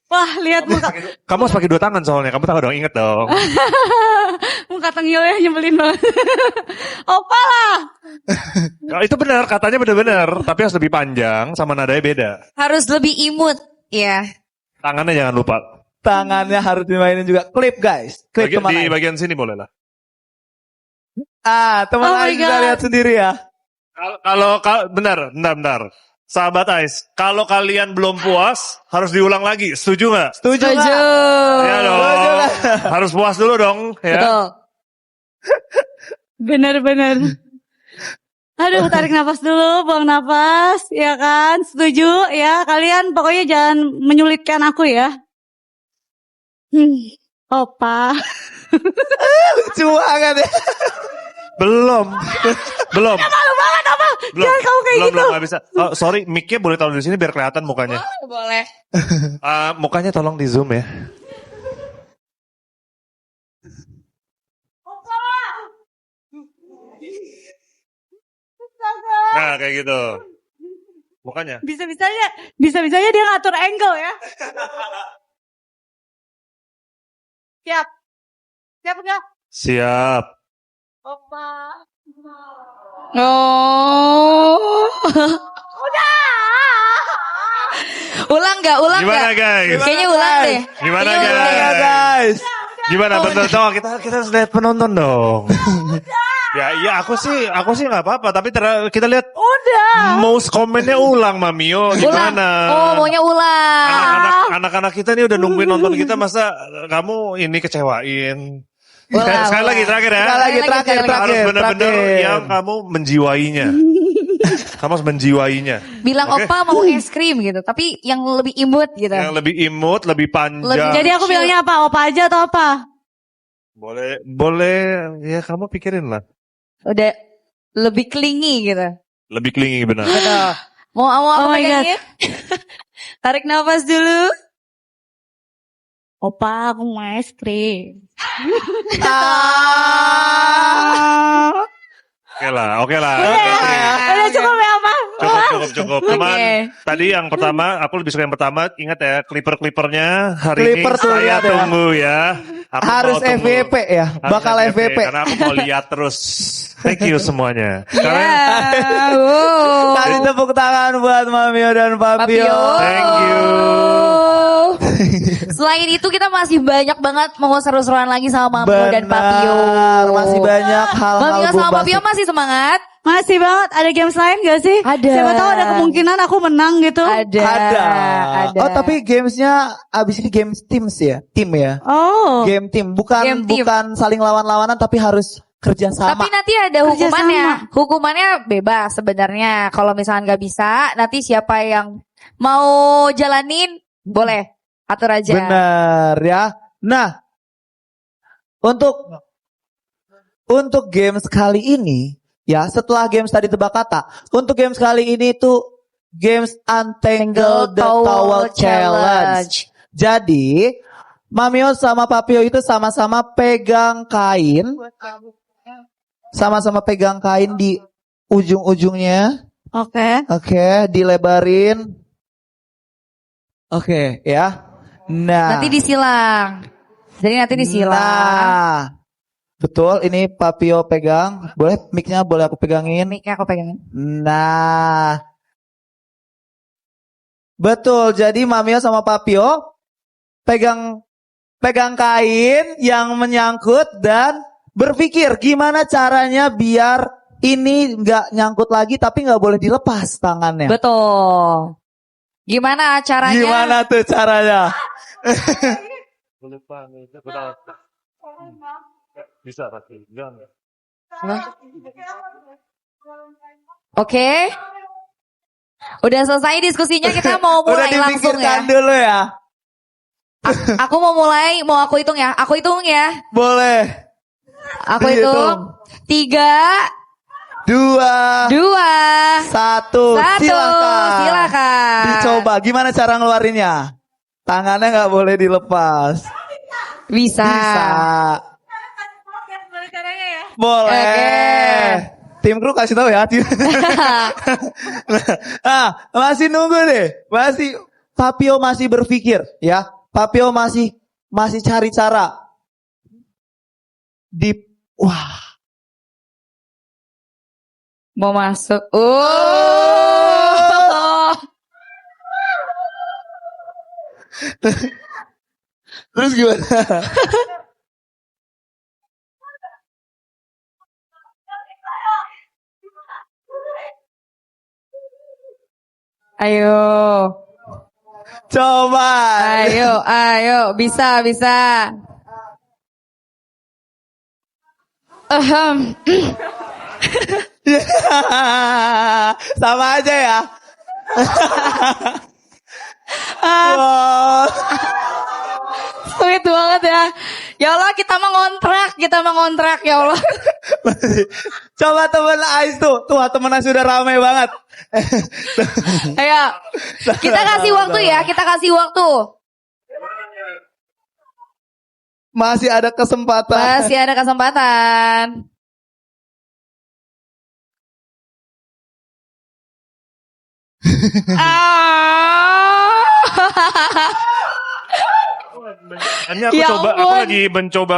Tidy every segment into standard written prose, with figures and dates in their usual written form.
Wah, lihat muka. Kamu harus pakai 2 tangan soalnya. Kamu tahu dong, inget dong. Muka Tengil ya nyebelin banget. Opa lah. Nah, itu benar, katanya benar-benar. Tapi harus lebih panjang, sama nadanya beda. Harus lebih imut, ya. Tangannya jangan lupa. Tangannya harus dimainin juga. Klip guys. Klip teman Di Ais. bagian sini boleh lah. Teman Oh my Ais bisa God. lihat sendiri ya. Kalau bentar. Sahabat Ais, kalau kalian belum puas, harus diulang lagi. Setuju nggak? Setuju Setuju. nggak? Ya dong. Setuju nggak? Harus puas dulu dong. Ya. Betul. Bener-bener. Aduh, tarik nafas dulu, buang nafas, ya kan? Setuju ya, kalian pokoknya jangan menyulitkan aku ya. Opa. Lucu banget ya. Belum. Malu banget apa? Jangan kamu kayak gitu. Belum, nggak bisa. Oh, sorry, mic-nya boleh taruh di sini biar kelihatan mukanya. Boleh. Mukanya tolong di zoom ya. Nah, kayak gitu. Mukanya. Bisa-bisanya dia ngatur angle ya. Siap. Siap enggak? Siap. Opa. Oh. Ulang nggak? Gimana guys? Kayaknya ulang deh. Gimana Kayaknya ulang deh. Ya guys. Gimana bentar kita harus lihat penonton dong. Ya aku sih nggak apa-apa, tapi kita lihat Udah. most komennya ulang Mamio Ulang. gimana? Oh, maunya ulang. Anak-anak kita nih udah nungguin nonton kita, masa kamu ini kecewain? Ulang, Sekali lagi terakhir ya. Sekali lagi terakhir. Harus benar-benar yang kamu menjiwainya. Kamu harus menjiwainya. Bilang Oke. opa mau es krim gitu, tapi yang lebih imut gitu. Yang lebih imut, lebih panjang. Jadi aku bilangnya apa? Opa aja atau apa? Boleh ya kamu pikirin lah. Udah lebih clingy gitu. Lebih clingy benar. Betul. Mau aku Oh my pegangin? Tarik nafas dulu. Opa, aku mau es krim. Oke lah. Udah cukup ya, apa? Cukup. Teman, tadi yang pertama, aku lebih suka yang pertama. Ingat ya, clipper-clippernya hari Clipper ini tuh saya lihat ya. tunggu ya. Aku Harus mau tunggu. FVP ya. Harus Bakal FVP. Karena aku mau lihat terus. Thank you semuanya. Wow. Kasih tepuk tangan buat Mamio dan Papio. Thank you. Selain itu kita masih banyak banget mau seru-seruan lagi sama Mamio dan Papio. Masih banyak hal-hal Mamio sama bombastis. Papio masih semangat? Masih banget. Ada games lain gak sih? Ada. Siapa tahu ada kemungkinan aku menang gitu. Ada. Oh tapi gamesnya abis ini games teams ya, tim ya. Oh. Game tim, bukan Game team. bukan saling lawan-lawanan tapi harus kerja sama. Tapi nanti ada Kerja hukumannya. sama. Hukumannya bebas sebenarnya. Kalau misalnya nggak bisa, nanti siapa yang mau jalanin boleh atur aja. Bener ya. Nah, untuk games kali ini ya, setelah games tadi tebak kata, untuk games kali ini tuh games Untangle the Towel Challenge. Jadi, Mamio sama Papio itu sama-sama pegang kain. Sama-sama pegang kain di ujung-ujungnya. Oke. Oke, dilebarin. Oke, ya. Nah. Nanti disilang. Jadi nanti disilang. Nah. Betul, ini Papio pegang. Boleh mic-nya boleh aku pegangin. Mic-nya aku pegangin. Nah. Betul, jadi Mamio sama Papio pegang kain yang menyangkut dan berpikir gimana caranya biar ini nggak nyangkut lagi tapi nggak boleh dilepas tangannya. Betul. Gimana caranya? Gimana tuh caranya? Bisa pasti. Oke. Udah selesai diskusinya, kita mau Udah mulai langsung dipikirkan ya. dulu ya. Aku mau mulai, mau aku hitung ya. Aku hitung ya. Boleh. Aku Dihitung. hitung. 3, 2, 2, 1. 1. Silakan. Dicoba. Gimana cara ngeluarinnya? Tangannya nggak boleh dilepas. Bisa. Bisa. Caranya ya. Boleh. Oke. tim kru kasih tahu ya. Masih nunggu deh. Papio masih berpikir ya. Papio masih cari cara. Wah. Mau masuk. Terus gimana? Ayo. Coba. Ayo, bisa. Sama aja ya. Wow. Sweet banget ya. Ya Allah, kita mengontrak ya Allah. Coba temen Ais tuh temen Ais sudah ramai banget. Ayo, kita kasih waktu ya, Masih ada kesempatan. Ini aku Ya coba, aku ampun. lagi mencoba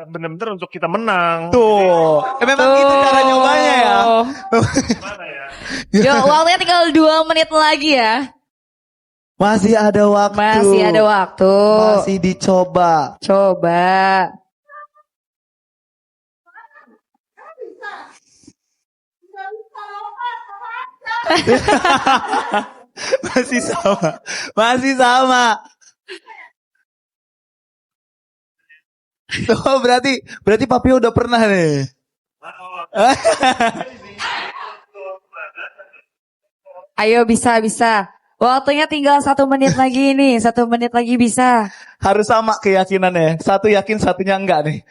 benar-benar untuk kita menang. Tuh. Memang gitu cara nyobanya ya. Gimana ya? Yo, waktunya tinggal 2 menit lagi ya. Masih ada waktu. Masih dicoba. Coba. Masih sama. Oh, berarti Papio udah pernah nih. Ayo bisa. Waktunya tinggal 1 menit lagi nih. 1 menit lagi bisa. Harus sama keyakinannya. Satu yakin, satunya enggak nih.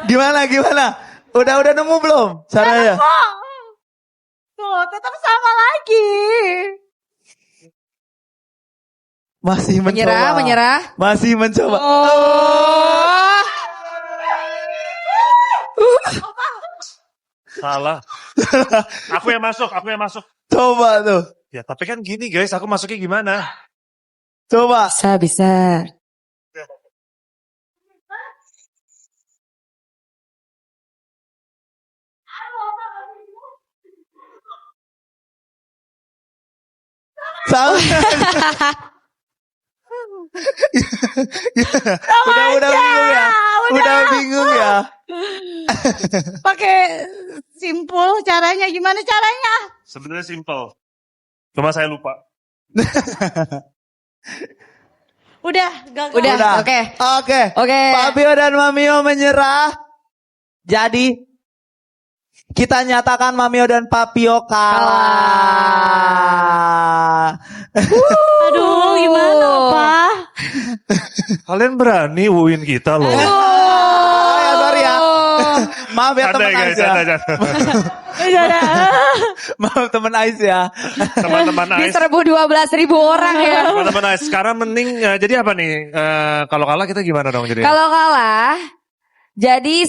Gimana? Udah nemu belum caranya? Tuh, tetap sama lagi. Masih mencoba. Menyerah. Masih mencoba. Oh. Salah. Aku yang masuk. Coba tuh. Ya, tapi kan gini guys, aku masuknya gimana? Coba. Bisa. Sama. Udah bingung ya. Udah bingung ya. Pakai simpul caranya. Gimana caranya? Sebenarnya simple. Cuma saya lupa. Udah, gagal. Udah. Oke. Papio dan Mamio menyerah. Jadi kita nyatakan Mamio dan Papio kalah. Aduh, gimana, Pak? Kalian berani wuin kita loh. Ya, sorry ya. Maaf ya teman Ais ya. Maaf teman Ais ya. Teman-teman Ais. Diserbu 12.000 orang ya. Teman-teman Ais. Sekarang mending jadi apa nih? Kalau kalah kita gimana dong jadi? Kalau kalah, jadi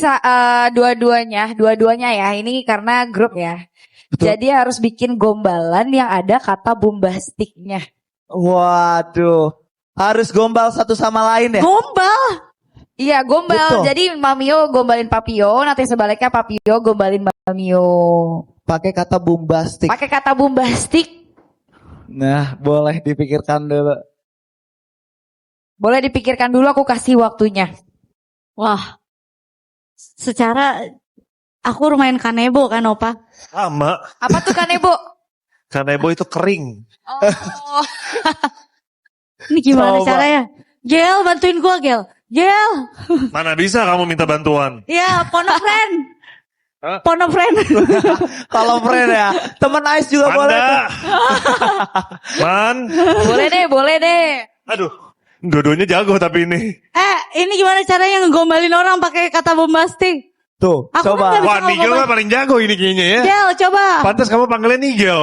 dua-duanya ya. Ini karena grup ya. Betul. Jadi harus bikin gombalan yang ada kata bombastiknya. Waduh. Harus gombal satu sama lain ya. Gombal. Iya, gombal. Betul. Jadi Mamio gombalin Papio, nanti sebaliknya Papio gombalin Mamio. Pakai kata bombastik. Pakai kata bombastik. Nah, boleh dipikirkan dulu. Boleh dipikirkan dulu, aku kasih waktunya. Wah. Secara aku main kanebo kan, Opa? Sama. Apa tuh kanebo? Kanebo itu kering. Oh. Ini gimana Coba. caranya? Gel, bantuin gua, Gel. Gel. Mana bisa kamu minta bantuan? Ya, Ponofriend. Hah? Ponofriend. Kalau friend ya. Teman Ais juga boleh. Manda. Man. Boleh deh. Aduh. Dua-duanya jago tapi ini. Ini gimana caranya ngegombalin orang pakai kata bombastik? Tuh, Aku kan coba. nggak bisa Wah, Nigel mah paling jago ini kayaknya ya. Del, coba. Pantas kamu panggilnya Nigel.